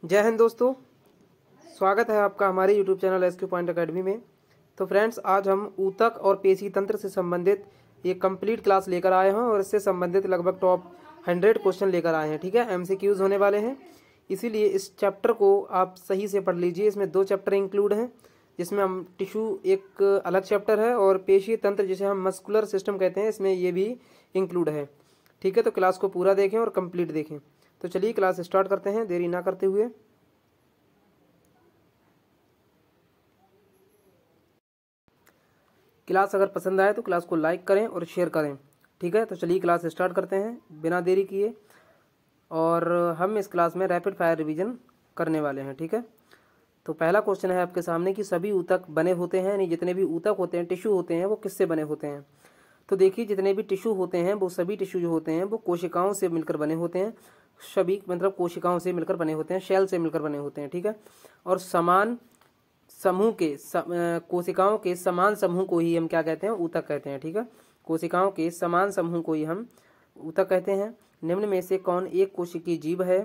जय हिंद दोस्तों, स्वागत है आपका हमारे YouTube channel SQ point academy में। तो फ्रेंड्स, आज हम ऊतक और पेशी तंत्र से संबंधित ये कंप्लीट क्लास लेकर आए हैं और इससे संबंधित लगभग टॉप 100 क्वेश्चन लेकर आए हैं। ठीक है, MCQs होने वाले हैं, इसीलिए इस चैप्टर को आप सही से पढ़ लीजिए। इसमें 2 चैप्टर इंक्लूड हैं, जिसमें हम टिश्यू एक अलग चैप्टर है और पेशी तंत्र जिसे हम मस्कुलर सिस्टम कहते हैं, इसमें ये भी इंक्लूड है। ठीक है, तो क्लास को पूरा देखें और कंप्लीट देखें। तो चलिए क्लास स्टार्ट करते हैं देरी ना करते हुए। क्लास अगर पसंद आए तो क्लास को लाइक करें और शेयर करें। ठीक है, तो चलिए क्लास स्टार्ट करते हैं बिना देरी किए। और हम इस क्लास में रैपिड फायर रिवीजन करने वाले हैं। ठीक है, तो पहला क्वेश्चन है आपके सामने कि सभी ऊतक बने होते हैं, यानी जितने भी ऊतक होते हैं, टिश्यू होते हैं, वो किससे बने होते हैं। तो देखिए, जितने भी टिश्यू होते हैं वो सभी टिश्यू जो होते हैं वो कोशिकाओं से मिलकर बने होते हैं। सभी मतलब कोशिकाओं से मिलकर बने होते हैं, शेल से मिलकर बने होते हैं। ठीक है, और समान समूह के कोशिकाओं के समान समूह को ही हम क्या कहते हैं, ऊतक कहते हैं। ठीक है, कोशिकाओं के समान समूह को ही हम ऊतक कहते हैं। निम्न में से कौन एक कोशिकीय जीव है।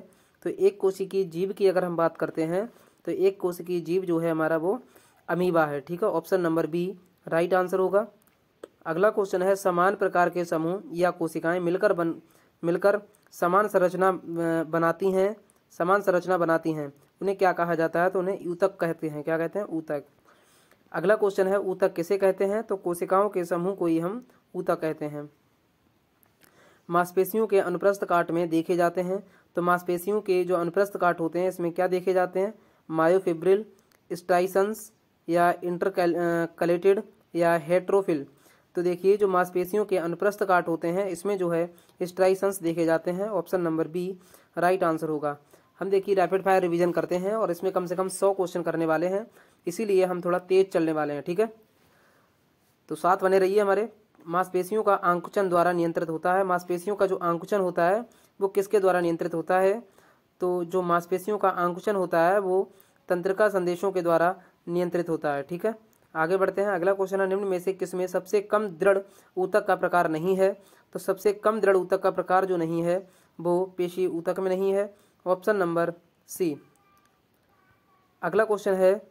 तो एक कोशिकीय जीव की अगर हम बात करते हैं तो एक कोशिकीय जीव जो है हमारा वो अमीबा है। ठीक है, option number B right answer होगा। अगला क्वेश्चन है समान प्रकार के समूह या कोशिकाएं मिलकर समान संरचना बनाती हैं, उन्हें क्या कहा जाता है। तो उन्हें ऊतक कहते हैं। क्या कहते हैं, ऊतक। अगला क्वेश्चन है ऊतक किसे कहते हैं। तो कोशिकाओं के समूह को ही हम ऊतक कहते हैं। मांसपेशियों के अनुप्रस्थ काट में देखे जाते हैं। तो मांसपेशियों के जो अनुप्रस्थ काट होते हैं इसमें क्या देखे जाते हैं, मायोफिब्रिल, स्ट्राइसंस या इंटरकलेटेड या हेट्रोफिल। तो देखिए, जो मांसपेशियों के अनुप्रस्थ काट होते हैं इसमें जो है स्ट्राइसंस देखे जाते हैं। Option number B right answer होगा। हम देखिए रैपिड फायर रिवीजन करते हैं और इसमें कम से कम 100 क्वेश्चन करने वाले हैं, इसीलिए हम थोड़ा तेज चलने वाले हैं। ठीक है, तो साथ बने रहिए हमारे। मांसपेशियों का आंकुचन द्वारा नियंत्रित होता है। मांसपेशियों का जो आंकुचन होता है वो किसके द्वारा नियंत्रित होता है। तो जो मांसपेशियों का आंकुचन होता है वो तंत्रिका संदेशों के द्वारा नियंत्रित होता है। ठीक है, आगे बढ़ते हैं। अगला क्वेश्चन है निम्न में से किसमें सबसे कम दृढ़ ऊतक का प्रकार नहीं है। तो सबसे कम दृढ़ ऊतक का प्रकार जो नहीं है वो पेशी ऊतक में नहीं है। Option number C. अगला क्वेश्चन है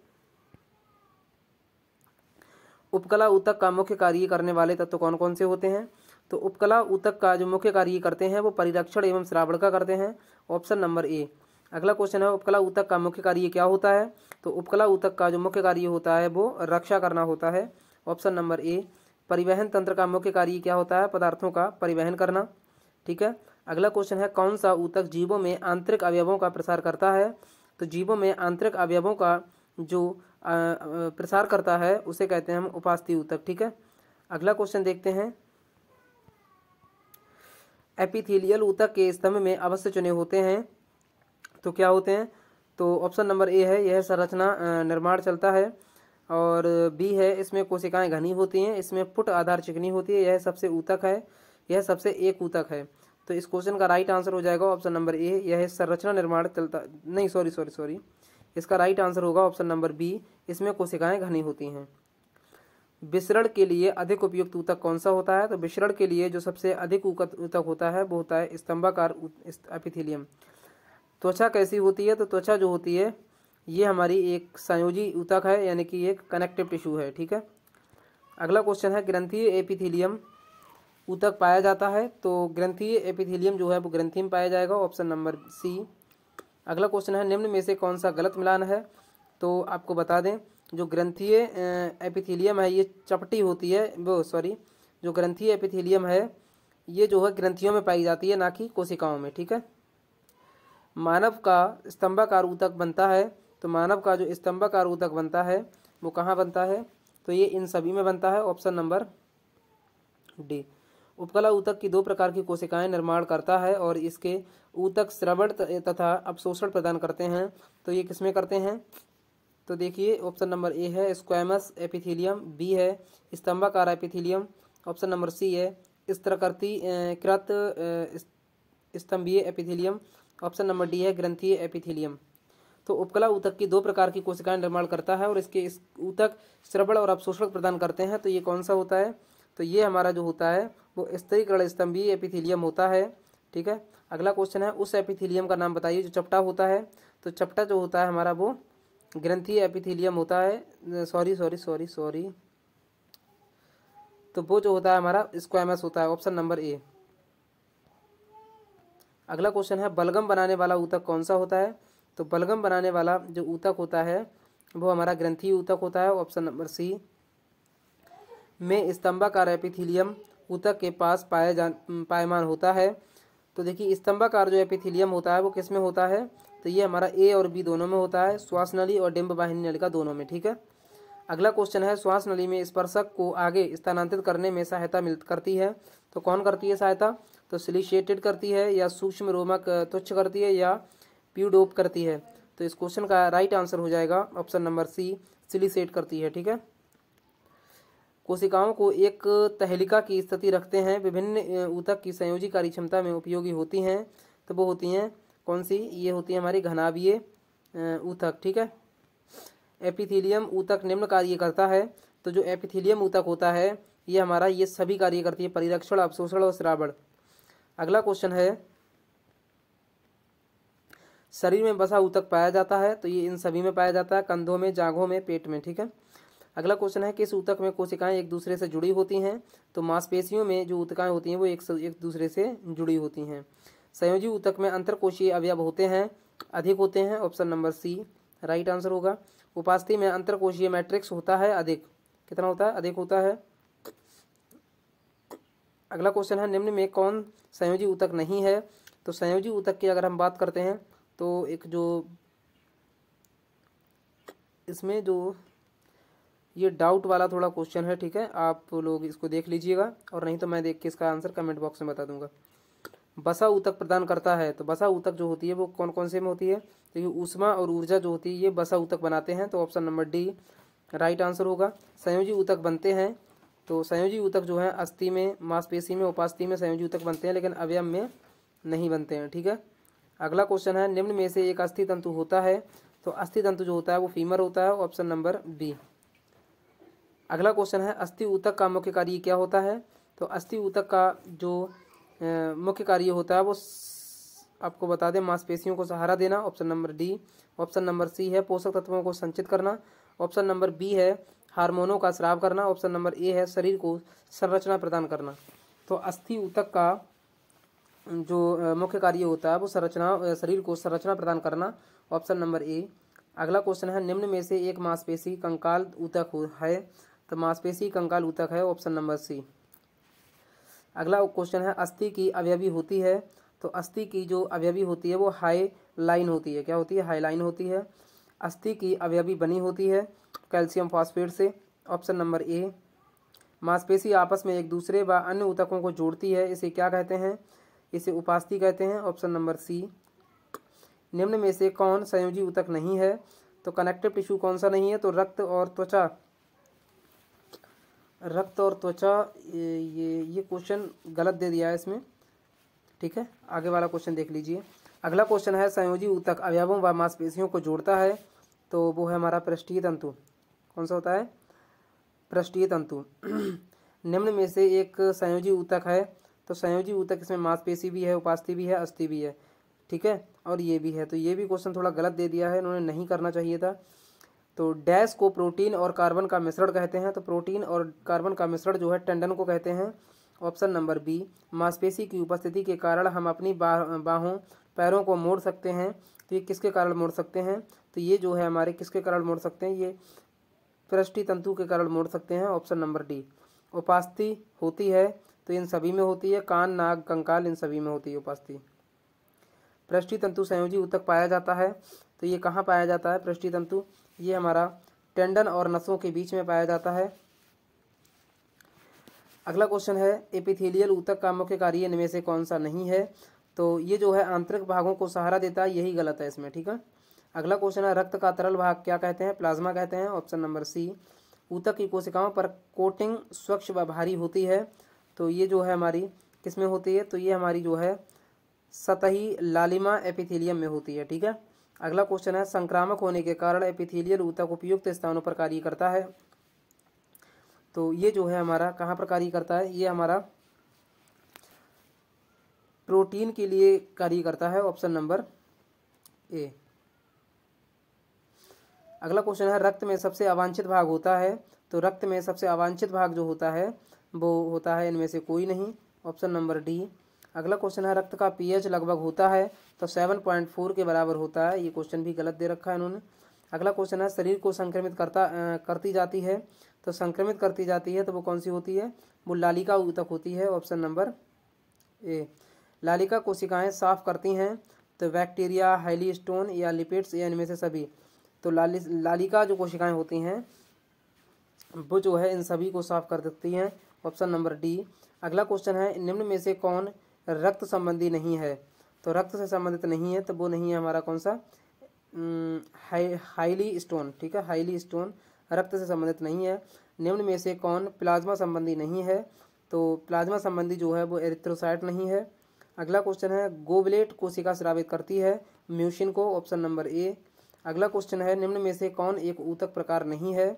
उपकला ऊतक का मुख्य कार्य करने वाले तत्व कौन कौन से होते हैं। तो उपकला ऊतक का जो मुख्य कार्य करते हैं वो परिरक्षण एवं श्रावण का करते हैं। Option number A. अगला क्वेश्चन है उपकला ऊतक का मुख्य कार्य क्या होता है। तो उपकला ऊतक का जो मुख्य कार्य होता है वो रक्षा करना होता है। Option number A. परिवहन तंत्र का मुख्य कार्य क्या होता है, पदार्थों का परिवहन करना। ठीक है, अगला क्वेश्चन है कौन सा ऊतक जीवों में आंतरिक अवयवों का प्रसार करता है। तो जीवों में आंतरिक अवयवों का जो प्रसार करता है उसे कहते हैं हम उपास्थि ऊतक। ठीक है, अगला क्वेश्चन देखते हैं। एपिथेलियल ऊतक के स्तंभ में अवश्य चुने होते हैं तो क्या होते हैं। तो ऑप्शन नंबर ए है, यह संरचना निर्माण चलता है। और बी है, इसमें कोशिकाएं घनी होती हैं, इसमें फुट आधार चिकनी होती है, यह सबसे ऊतक है, यह सबसे एक ऊतक है। तो इस क्वेश्चन का राइट आंसर हो जाएगा ऑप्शन नंबर ए, यह संरचना निर्माण चलता नहीं, सॉरी, इसका राइट आंसर होगा ऑप्शन नंबर बी, इसमें कोशिकाएं घनी होती हैं। विसरण के लिए अधिक उपयुक्त ऊतक कौन सा होता है। तो विसरण के लिए जो सबसे अधिक ऊतक होता है वो होता है स्तंभाकार एपिथेलियम। त्वचा कैसी होती है। तो त्वचा जो होती है ये हमारी एक संयोजी ऊतक है, यानी कि एक कनेक्टिव टिश्यू है। ठीक है, अगला क्वेश्चन है ग्रंथीय एपिथेलियम ऊतक पाया जाता है। तो ग्रंथीय एपिथेलियम जो है वो ग्रंथि में पाया जाएगा। Option number C. अगला क्वेश्चन है निम्न में से कौन सा गलत मिलान है। तो आपको बता दें, जो ग्रंथीय एपिथेलियम है ये चपटी होती है, जो ग्रंथीय एपिथेलियम है ये जो है ग्रंथियों में पाई जाती है, ना कि कोशिकाओं में। ठीक है, मानव का स्तंभाकार ऊतक बनता है। तो मानव का जो स्तंभाकार ऊतक बनता है वो कहाँ बनता है। तो ये इन सभी में बनता है। Option number D. उपकला ऊतक की 2 प्रकार की कोशिकाएं निर्माण करता है और इसके ऊतक श्रवण तथा अवशोषण प्रदान करते हैं। तो ये किसमें करते हैं। तो देखिए ऑप्शन नंबर ए है स्क्वैमस एपिथेलियम, बी है स्तंभाकार एपिथेलियम, ऑप्शन नंबर सी है कृत स्तंभीय एपिथेलियम, ऑप्शन नंबर डी है ग्रंथीय एपिथेलियम। तो उपकला ऊतक की 2 प्रकार की कोशिकाएं निर्माण करता है और इसके ऊतक श्रवण और अवशोषण प्रदान करते हैं। तो ये कौन सा होता है। तो ये हमारा जो होता है वो स्थिरीकरण स्तंभीय एपिथेलियम होता है। ठीक है। अगला क्वेश्चन है उस एपिथेलियम का नाम बताइए जो चपटा होता है। तो चपटा जो होता है हमारा वो ग्रंथीय एपिथेलियम होता है। सॉरी, तो वो जो होता है हमारा स्क्वैमस होता है, ऑप्शन नंबर ए। अगला क्वेश्चन है बलगम बनाने वाला ऊतक कौन सा होता है। तो बलगम बनाने वाला जो ऊतक होता है वो हमारा ग्रंथीय ऊतक होता है, ऑप्शन नंबर सी। में स्तंभाकार एपिथेलियम ऊतक के पास पायमान होता है। तो देखिए स्तंभाकार जो एपिथेलियम होता है वो किस में होता है। तो ये हमारा ए और बी दोनों में होता है, श्वास नली और डिंब वाहिनी नलिका दोनों में, ठीक है। अगला क्वेश्चन है श्वास नली में स्पर्शक को आगे स्थानांतरित करने में सहायता करती है। तो कौन करती है सहायता। तो सिलिशिएटेड करती है या सूक्ष्म रोमक तुच्छ करती है या प्यूडोप करती है। तो इस क्वेश्चन का राइट आंसर हो जाएगा ऑप्शन नंबर सी, सिलिसेट करती है, ठीक है। कोशिकाओं को एक तहलिका की स्थिति रखते हैं, विभिन्न ऊतक की संयोजी कार्य क्षमता में उपयोगी होती हैं। तो वो होती हैं कौन सी, ये होती है हमारी घनाभीय ऊतक, ठीक है। एपिथेलियम ऊतक निम्न कार्य करता है। तो जो एपिथेलियम ऊतक होता है ये हमारा ये सभी कार्य करती है, परिरक्षण, अवशोषण और श्रावण। अगला क्वेश्चन है शरीर में बसा ऊतक पाया जाता है। तो ये इन सभी में पाया जाता है, कंधों में, जांघों में, पेट में, ठीक है। अगला क्वेश्चन है किस ऊतक में कोशिकाएं एक दूसरे से जुड़ी होती हैं। तो मांसपेशियों में जो ऊतकाएं होती हैं वो एक दूसरे से जुड़ी होती हैं। संयोजी ऊतक में अंतरकोशीय अवयव होते हैं, अधिक होते हैं, option number C right answer होगा। उपास्थि में अंतरकोशीय मैट्रिक्स होता है अधिक, कितना होता है, अधिक होता है। अगला क्वेश्चन है निम्न में कौन संयोजी ऊतक नहीं है। तो संयोजी ऊतक की अगर हम बात करते हैं तो एक जो इसमें जो ये डाउट वाला थोड़ा क्वेश्चन है, ठीक है, आप लोग इसको देख लीजिएगा और नहीं तो मैं देख के इसका आंसर कमेंट बॉक्स में बता दूंगा। बसा ऊतक प्रदान करता है। तो बसा ऊतक जो होती है वो कौन कौन से में होती है। तो ये ऊष्मा और ऊर्जा जो होती है ये बसा ऊतक बनाते हैं, तो option number D right answer होगा। संयोजी ऊतक बनते हैं। तो संयोजी ऊतक जो है अस्थि में, मांसपेशी में, उपास्थि में संयोजी ऊतक बनते हैं लेकिन अवयव में नहीं बनते हैं, ठीक है। अगला क्वेश्चन है निम्न में से एक अस्थि तंतु होता है। तो अस्थि तंतु जो होता है वो फीमर होता है, ऑप्शन नंबर बी। अगला क्वेश्चन है अस्थि ऊतक का मुख्य कार्य क्या होता है। तो अस्थि ऊतक का जो मुख्य कार्य होता है वो आपको बता दें मांसपेशियों को सहारा देना, option number D. Option number C है पोषक तत्वों को संचित करना। ऑप्शन नंबर बी है हार्मोनों का स्राव करना। ऑप्शन नंबर ए है शरीर को संरचना प्रदान करना। तो अस्थि ऊतक का जो मुख्य कार्य होता है वो शरीर को संरचना प्रदान करना, ऑप्शन नंबर ए। अगला क्वेश्चन है निम्न में से एक मांसपेशी कंकाल ऊतक है। तो मांसपेशी कंकाल ऊतक है, ऑप्शन नंबर सी। अगला क्वेश्चन है अस्थि की अवयवी होती है। तो अस्थि की जो अवयवी होती है वो हाई लाइन होती है, क्या होती है, हाई लाइन होती है। अस्थि की अवयवी बनी होती है कैल्शियम फॉस्फेट से, ऑप्शन नंबर ए। मांसपेशी आपस में एक दूसरे व अन्य ऊतकों को जोड़ती है, इसे क्या कहते हैं, इसे उपास्थि कहते हैं, ऑप्शन नंबर सी। निम्न में से कौन संयोजी ऊतक नहीं है। तो कनेक्टिव टिश्यू कौन सा नहीं है। तो रक्त और त्वचा ये क्वेश्चन गलत दे दिया है इसमें, ठीक है। आगे वाला क्वेश्चन देख लीजिए। अगला क्वेश्चन है संयोजी ऊतक अवयवों व मांसपेशियों को जोड़ता है। तो वो है हमारा पृष्ठीय तंतु, कौन सा होता है, पृष्ठीय तंतु। निम्न में से एक संयोजी ऊतक है। तो संयोजी ऊतक इसमें मांसपेशी भी है, उपास्थि भी है, अस्थि भी है, ठीक है, और ये भी है। तो ये भी क्वेश्चन थोड़ा गलत दे दिया है, इन्होंने नहीं करना चाहिए था। तो डैश को प्रोटीन और कार्बन का मिश्रण कहते हैं। तो प्रोटीन और कार्बन का मिश्रण जो है टेंडन को कहते हैं, ऑप्शन नंबर बी। मांसपेशी की उपस्थिति के कारण हम अपनी बाहों पैरों को मोड़ सकते हैं। तो ये किसके कारण मोड़ सकते हैं। तो ये जो है हमारे किसके कारण मोड़ सकते हैं, ये पृष्ठीय तंतु के कारण मोड़ सकते हैं, ऑप्शन नंबर डी। उपास्थि होती है तो इन सभी में होती है, कान, नाक, कंकाल इन सभी में होती है उपास्थि। पृष्ठीय तंतु संयोजी ऊतक पाया जाता है। तो ये कहाँ पाया जाता है पृष्ठीय तंतु, ये हमारा टेंडन और नसों के बीच में पाया जाता है। अगला क्वेश्चन है एपिथेलियल ऊतक का मुख्य कार्य इनमें से कौन सा नहीं है। तो ये जो है आंतरिक भागों को सहारा देता है, यही गलत है इसमें, ठीक है। अगला क्वेश्चन है रक्त का तरल भाग क्या कहते हैं, प्लाज्मा कहते हैं, ऑप्शन नंबर सी। ऊतक की कोशिकाओं पर कोटिंग स्वच्छ व भारी होती है। तो ये जो है हमारी किस में होती है। तो ये हमारी जो है सतही लालिमा एपिथेलियम में होती है, ठीक है। अगला क्वेश्चन है संक्रामक होने के कारण एपिथेलियल ऊतक उपयुक्त स्थानों पर कार्य करता है। तो ये जो है हमारा कहाँ पर कार्य करता है, ये हमारा प्रोटीन के लिए कार्य करता है, ऑप्शन नंबर ए। अगला क्वेश्चन है रक्त में सबसे अवांछित भाग होता है, तो रक्त में सबसे अवांछित भाग जो होता है वो होता है इनमें से कोई नहीं, ऑप्शन नंबर डी। अगला क्वेश्चन है रक्त का पीएच लगभग होता है, तो 7.4 के बराबर होता है। ये क्वेश्चन भी गलत दे रखा है इन्होंने। अगला क्वेश्चन है शरीर को संक्रमित करती जाती है, तो संक्रमित करती जाती है तो वो कौन सी होती है, वो लालिका ऊतक होती है, ऑप्शन नंबर ए। लालिका कोशिकाएं साफ करती हैं, तो बैक्टीरिया, हाइली स्टोन या लिपिड्स या इनमें से सभी। तो लालिका जो कोशिकाएं होती हैं वो जो है इन सभी को साफ कर देती हैं, ऑप्शन नंबर डी। अगला क्वेश्चन है निम्न में से कौन रक्त संबंधी नहीं है, तो रक्त से संबंधित नहीं है तो वो नहीं है हमारा कौन सा, हाईली स्टोन, ठीक है, हाईली स्टोन रक्त से संबंधित नहीं है। निम्न में से कौन प्लाज्मा संबंधी नहीं है, तो प्लाज्मा संबंधी जो है वो एरिथ्रोसाइट नहीं है। अगला क्वेश्चन है गोबलेट कोशिका स्रावित करती है म्यूसिन को, ऑप्शन नंबर ए। अगला क्वेश्चन है निम्न में से कौन एक ऊतक प्रकार नहीं है,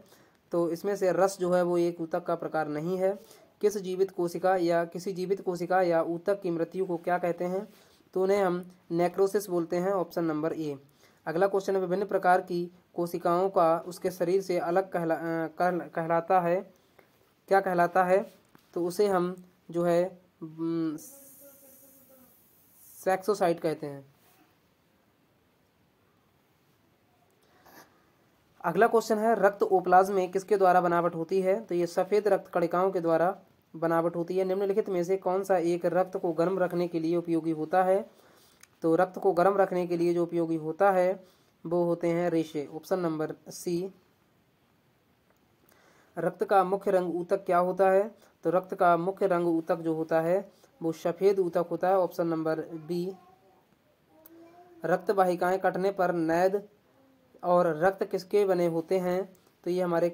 तो इसमें से रस जो है वो एक ऊतक का प्रकार नहीं है। किस जीवित कोशिका या किसी जीवित कोशिका या ऊतक की मृत्यु को क्या कहते हैं, तो उन्हें हम नेक्रोसिस बोलते हैं, ऑप्शन नंबर ए। अगला क्वेश्चन है विभिन्न प्रकार की कोशिकाओं का उसके शरीर से अलग कहलाता है, क्या कहलाता है, तो उसे हम जो है सेक्सोसाइट कहते हैं। अगला क्वेश्चन है रक्त ओप्लाज्म में किसके द्वारा बनावट होती है, तो ये सफ़ेद रक्त कणिकाओं के द्वारा बनावट होती है। निम्नलिखित में से कौन सा एक रक्त को गर्म रखने के लिए उपयोगी होता है, तो रक्त को गर्म रखने के लिए जो उपयोगी होता है वो होते हैं रेशे, ऑप्शन नंबर सी। रक्त का मुख्य रंग ऊतक क्या होता है, तो रक्त का मुख्य रंग ऊतक जो होता है वो सफ़ेद ऊतक होता है, ऑप्शन नंबर बी। रक्त वाहिकाएं कटने पर नैद और रक्त किसके बने होते हैं, तो ये हमारे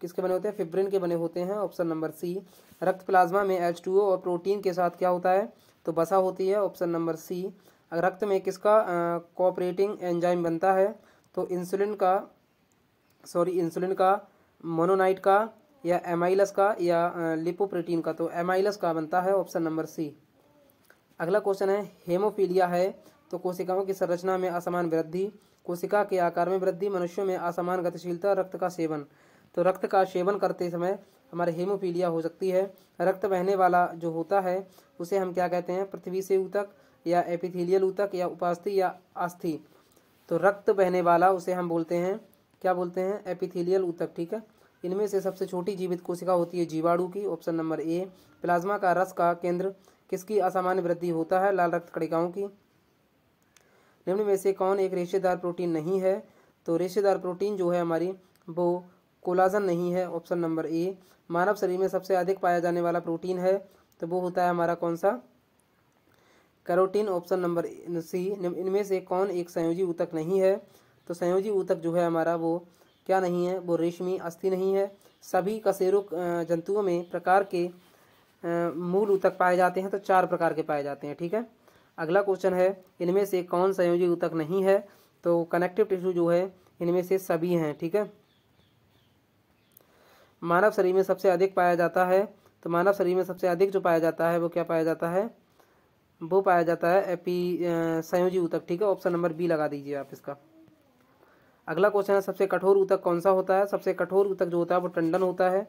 किसके बने होते हैं, फिब्रिन के बने होते हैं, ऑप्शन नंबर सी। रक्त प्लाज्मा में H2O और प्रोटीन के साथ क्या होता है, तो वसा होती है, ऑप्शन नंबर सी। रक्त में किसका कोऑपरेटिंग एंजाइम बनता है, तो इंसुलिन का, मोनोनाइट का या एमाइलस का या लिपोप्रोटीन का, तो एमाइलस का बनता है, ऑप्शन नंबर सी। अगला क्वेश्चन है हेमोफीलिया है, तो कोशिकाओं की संरचना में असमान वृद्धि, कोशिका के आकार में वृद्धि, मनुष्यों में असमान गतिशीलता, रक्त का सेवन। तो रक्त का सेवन करते समय हमारे हेमोफीलिया हो सकती है। रक्त बहने वाला जो होता है उसे हम क्या कहते हैं, पृथ्वी से ऊतक या एपिथेलियल ऊतक या उपास्थि या अस्थि। तो रक्त बहने वाला उसे हम बोलते हैं, क्या बोलते हैं, एपिथेलियल ऊतक, ठीक है। इनमें से सबसे छोटी जीवित कोशिका होती है जीवाणु की, ऑप्शन नंबर ए। प्लाज्मा का रस का केंद्र किसकी असामान्य वृद्धि होता है, लाल रक्त कणिकाओं की। निम्न में से कौन एक रेशेदार प्रोटीन नहीं है, तो रेशेदार प्रोटीन जो है हमारी वो कोलाजन नहीं है, ऑप्शन नंबर ए। मानव शरीर में सबसे अधिक पाया जाने वाला प्रोटीन है, तो वो होता है हमारा कौन सा, कैरोटीन, ऑप्शन नंबर सी। इनमें से कौन एक संयोजी ऊतक नहीं है, तो संयोजी ऊतक जो है हमारा वो क्या नहीं है, वो रेशमी अस्थि नहीं है। सभी कशेरुक जंतुओं में प्रकार के मूल ऊतक पाए जाते हैं, तो 4 प्रकार के पाए जाते हैं, ठीक है। अगला क्वेश्चन है इनमें से कौन संयोजी ऊतक नहीं है, तो कनेक्टिव टिश्यू जो है इनमें से सभी हैं, ठीक है। मानव शरीर में सबसे अधिक पाया जाता है, तो मानव शरीर में सबसे अधिक जो पाया जाता है वो क्या पाया जाता है, वो पाया जाता है संयोजी ऊतक, ठीक है, ऑप्शन नंबर बी लगा दीजिए आप इसका। अगला क्वेश्चन है सबसे कठोर ऊतक कौन सा होता है, सबसे कठोर ऊतक जो होता है वो टंडन होता है,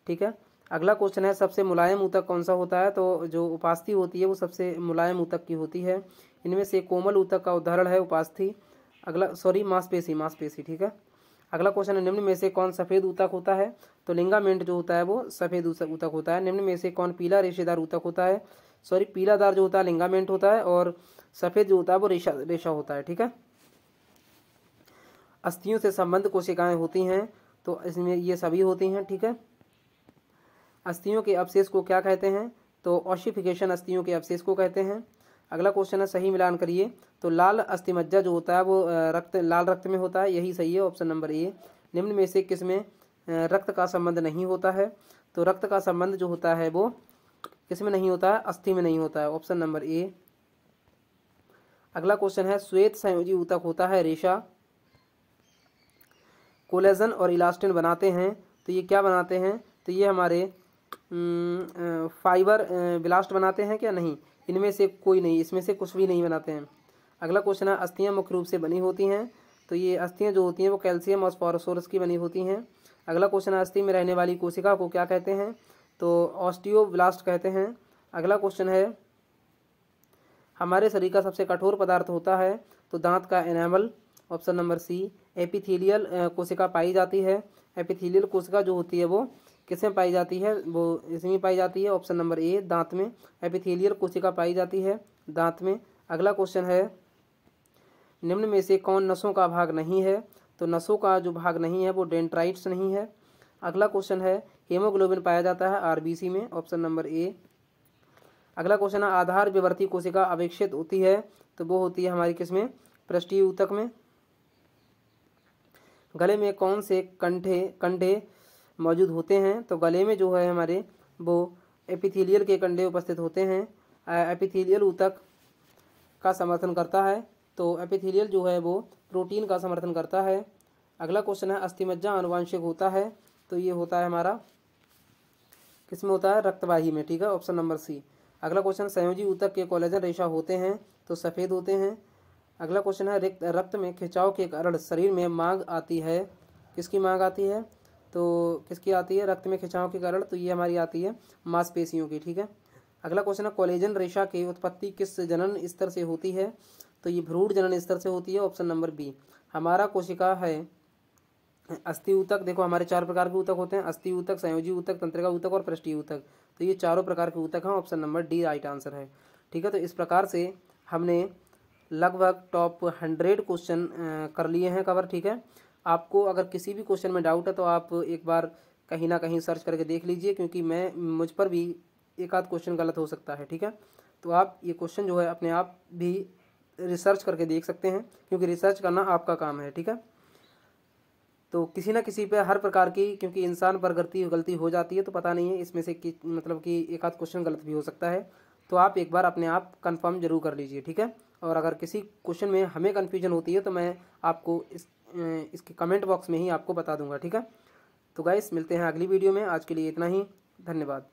ठीक है। अगला क्वेश्चन है सबसे मुलायम ऊतक कौन सा होता है, तो जो उपास्थि होती है वो सबसे मुलायम ऊतक की होती है। इनमें से कोमल ऊतक का उदाहरण है उपास्थि, मांसपेशी, ठीक है। अगला क्वेश्चन है निम्न में से कौन सफ़ेद ऊतक होता है, तो लिंगामेंट जो होता है वो सफ़ेद ऊतक होता है। निम्न में से कौन पीला रेशेदार ऊतक होता है, पीलादार जो होता है लिंगामेंट होता है और सफ़ेद जो होता है वो रेशा होता है, ठीक है। अस्थियों से संबंध कोशिकाएं होती हैं, तो इसमें ये सभी होती हैं, ठीक है। अस्थियों के अवशेष को क्या कहते हैं, तो ऑसिफिकेशन अस्थियों के अवशेष को कहते हैं। अगला क्वेश्चन है सही मिलान करिए, तो लाल अस्थिमज्जा जो होता है वो लाल रक्त में होता है, यही सही है, ऑप्शन नंबर ए। निम्न में से किसमें रक्त का संबंध नहीं होता है, तो रक्त का संबंध जो होता है वो किसमें नहीं होता है, अस्थि में नहीं होता है, ऑप्शन नंबर ए। अगला क्वेश्चन है श्वेत संयोजी ऊतक होता है रेशा, कोलेजन और इलास्टिन बनाते हैं, तो ये क्या बनाते हैं, तो ये हमारे फाइबर ब्लास्ट बनाते हैं क्या, नहीं, इनमें से कोई नहीं, इसमें से कुछ भी नहीं बनाते हैं। अगला क्वेश्चन है अस्थियां मुख्य रूप से बनी होती हैं, तो ये अस्थियां जो होती हैं वो कैल्शियम और फॉस्फोरस की बनी होती हैं। अगला क्वेश्चन है अस्थि में रहने वाली कोशिका को क्या कहते हैं, तो ऑस्टियोब्लास्ट कहते हैं। अगला क्वेश्चन है हमारे शरीर का सबसे कठोर पदार्थ होता है, तो दांत का enamel, option number C. Epithelial कोशिका पाई जाती है, एपिथेलियल कोशिका जो होती है वो किसमें पाई जाती है, वो इसमें पाई जाती है, ऑप्शन नंबर ए दांत में। एपिथेलियल कोशिका पाई जाती है दांत में। अगला क्वेश्चन है निम्न में से कौन नसों का भाग नहीं है, तो नसों का जो भाग नहीं है वो डेंड्राइट्स नहीं है। अगला क्वेश्चन है हीमोग्लोबिन पाया जाता है आरबीसी में, ऑप्शन नंबर ए। अगला क्वेश्चन है आधार विवर्ती कोशिका अपेक्षित होती है, तो वो होती है हमारी किसमें, पृष्ठीय ऊतक में। गले में कौन से कंडे मौजूद होते हैं, तो गले में जो है हमारे वो एपिथेलियल के कंडे उपस्थित होते हैं। एपिथेलियल ऊतक का समर्थन करता है, तो एपिथेलियल जो है वो प्रोटीन का समर्थन करता है। अगला क्वेश्चन है अस्थिमज्जा आनुवांशिक होता है, तो ये होता है हमारा किसमें होता है, रक्तवाही में, ठीक है, ऑप्शन नंबर सी। अगला क्वेश्चन संयोजी ऊतक के कोलेजन रेशा होते हैं, तो सफ़ेद होते हैं। अगला क्वेश्चन है रक्त में खिंचाव के कारण शरीर में मांग आती है, किसकी मांग आती है, तो किसकी आती है, रक्त में खिंचाव के कारण, तो ये हमारी आती है मांसपेशियों की, ठीक है। अगला क्वेश्चन है कोलेजन रेशा की उत्पत्ति किस जनन स्तर से होती है, तो ये भ्रूण जनन स्तर से होती है, ऑप्शन नंबर बी। हमारा कोशिका है अस्थि ऊतक, देखो हमारे 4 प्रकार के ऊतक होते हैं, अस्थि ऊतक, संयोजी ऊतक, तंत्रिका ऊतक और पृष्ठीय ऊतक, तो ये चारों प्रकार के ऊतक हैं, option number D right answer है, ठीक है। तो इस प्रकार से हमने लगभग टॉप 100 क्वेश्चन कर लिए हैं कवर, ठीक है। आपको अगर किसी भी क्वेश्चन में डाउट है तो आप एक बार कहीं ना कहीं सर्च करके देख लीजिए, क्योंकि मुझ पर भी एक आध क्वेश्चन गलत हो सकता है, ठीक है। तो आप ये क्वेश्चन जो है अपने आप भी रिसर्च करके देख सकते हैं, क्योंकि रिसर्च करना आपका काम है, ठीक है। तो किसी ना किसी पे हर प्रकार की, क्योंकि इंसान पर गलती हो जाती है, तो पता नहीं है इसमें से मतलब कि एक आध क्वेश्चन गलत भी हो सकता है, तो आप एक बार अपने आप कंफर्म जरूर कर लीजिए, ठीक है। और अगर किसी क्वेश्चन में हमें कन्फ्यूजन होती है तो मैं आपको इसके कमेंट बॉक्स में ही आपको बता दूंगा, ठीक है। तो गाइस मिलते हैं अगली वीडियो में, आज के लिए इतना ही, धन्यवाद।